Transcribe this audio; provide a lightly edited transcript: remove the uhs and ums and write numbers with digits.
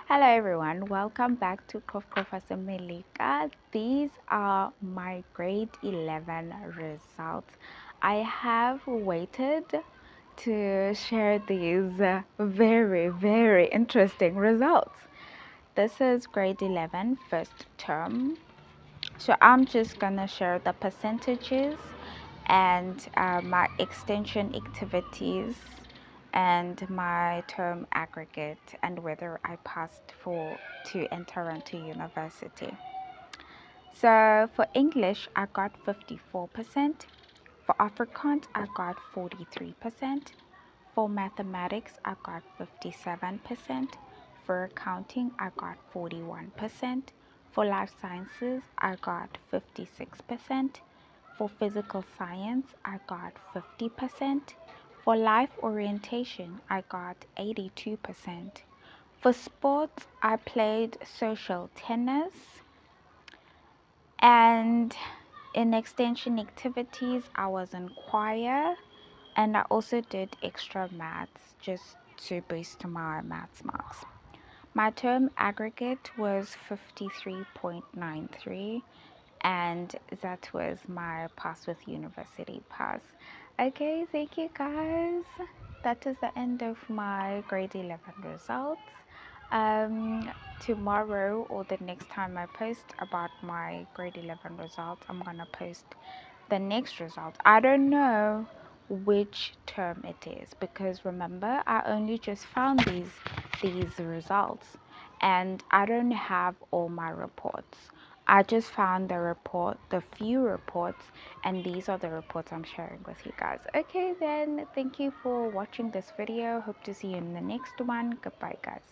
Hello everyone, welcome back to Professor Melika. These are my grade 11 results. I have waited to share these very interesting results. This is grade 11 first term. So I'm just gonna share the percentages and my extension activities and my term aggregate and whether I passed for to enter into university. So for English I got 54%, for Afrikaans I got 43%, for mathematics I got 57%, for accounting I got 41%, for life sciences I got 56%, for physical science I got 50%, for life orientation I got 82%. For sports I played social tennis, and in extension activities I was in choir, and I also did extra maths just to boost my maths marks. My term aggregate was 53.93, and that was my pass with university pass. Okay, thank you guys. That is the end of my grade 11 results. Tomorrow or the next time I post about my grade 11 results, I'm gonna post the next result. I don't know which term it is, because remember I only just found these results and I don't have all my reports. I just found the few reports, and these are the reports I'm sharing with you guys. Okay then, thank you for watching this video. Hope to see you in the next one. Goodbye guys.